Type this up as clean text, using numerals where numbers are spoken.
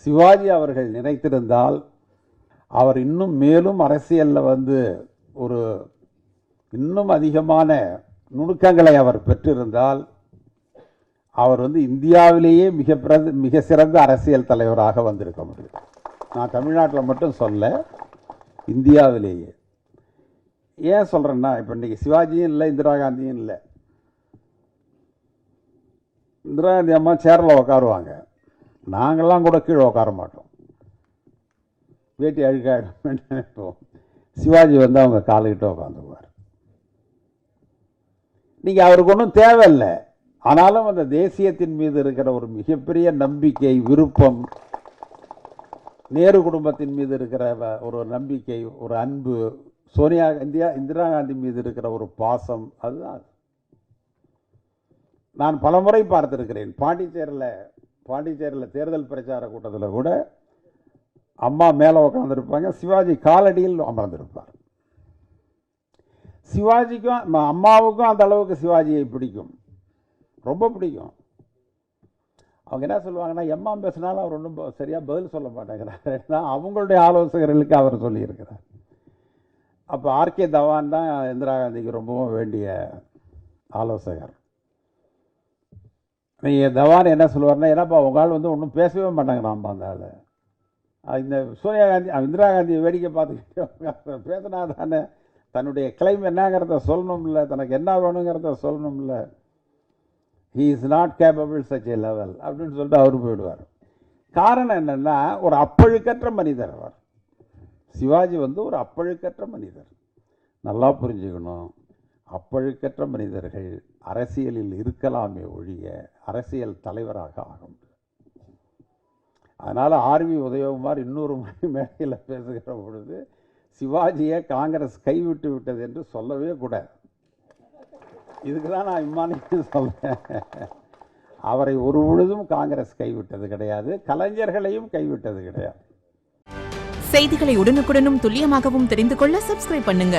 சிவாஜி அவர்கள் நினைத்திருந்தால் அவர் இன்னும் மேலும் அரசியலில் ஒரு இன்னும் அதிகமான நுணுக்கங்களை அவர் பெற்றிருந்தால் அவர் இந்தியாவிலேயே மிக சிறந்த அரசியல் தலைவராக வந்திருக்க முடியும். நான் தமிழ்நாட்டில் மட்டும் சொல்ல, இந்தியாவிலேயே. ஏன் சொல்கிறேன்னா, இப்போ இன்றைக்கி சிவாஜியும் இல்லை, இந்திரா காந்தியும் இல்லை. இந்திரா காந்தி அம்மா சேரில் உட்காருவாங்க, நாங்கள்லாம் கூட கீழே உட்கார மாட்டோம், வேட்டி அழுக்காயிடும் நினைப்போம். சிவாஜி அவங்க காலுக்கிட்ட உட்காந்துக்குவார். நீங்கள் அவருக்கு ஒன்றும் தேவையில்லை, ஆனாலும் அந்த தேசியத்தின் மீது இருக்கிற ஒரு மிகப்பெரிய நம்பிக்கை, விருப்பம், நேரு குடும்பத்தின் மீது இருக்கிற ஒரு நம்பிக்கை, ஒரு அன்பு, இந்திரா காந்தி மீது இருக்கிற ஒரு பாசம், அதுதான். நான் பலமுறை பார்த்திருக்கிறேன். பாண்டிச்சேரியில் தேர்தல் பிரச்சார கூட்டத்தில் கூட அம்மா மேலே உட்காந்துருப்பாங்க, சிவாஜி காலடியில் அமர்ந்திருப்பார். சிவாஜிக்கும் அம்மாவுக்கும் அந்த அளவுக்கு சிவாஜியை பிடிக்கும், ரொம்ப பிடிக்கும். அவங்க என்ன சொல்லுவாங்கன்னா, எம்மா பேசினாலும் அவர் ஒன்றும் சரியாக பதில் சொல்ல மாட்டேங்கிறார், அவங்களுடைய ஆலோசகர்களுக்கு அவர் சொல்லியிருக்கிறார். அப்போ ஆர்கே தவான் தான் இந்திரா காந்திக்கு ரொம்பவும் வேண்டிய ஆலோசகர். நீங்கள் தவான் என்ன சொல்லுவார்னா, ஏன்னாப்பா உங்களால் ஒன்றும் பேசவே மாட்டாங்கிறாம்பா அந்த ஆள். இந்த சோனியா காந்தி இந்திரா காந்தியை வேடிக்கை பார்த்துக்கிட்டு பேசினா தானே தன்னுடைய கிளைம் என்னங்கிறத சொல்லணும்ல, தனக்கு என்ன வேணுங்கிறத சொல்லணும்ல. He is not capable such a level அப்படின்னு சொல்லிட்டு அவர் போயிடுவார். காரணம் என்னென்னா, ஒரு அப்பழுக்கற்ற மனிதர் அவர். சிவாஜி ஒரு அப்பழுக்கற்ற மனிதர். நல்லா புரிஞ்சுக்கணும், அப்பழுக்கற்ற மனிதர்கள் அரசியலில் இருக்கலாமே ஒழிய அரசியல் தலைவராக ஆக முடியும். அதனால் ஆர்வி உதயகுமார் இன்னொரு முறை மேடையில் பேசுகிற பொழுது சிவாஜியை காங்கிரஸ் கைவிட்டு விட்டது என்று சொல்லவே கூடாது. இதுக்கு தான் நான் இம்மானிக்கு சொல்றேன். அவரை ஒரு பொழுதும் காங்கிரஸ் கைவிட்டது கிடையாது, கலைஞர்களையும் கைவிட்டது கிடையாது. செய்திகளை உடனுக்குடனும் துல்லியமாகவும் தெரிந்து கொள்ள சப்ஸ்கிரைப் பண்ணுங்க.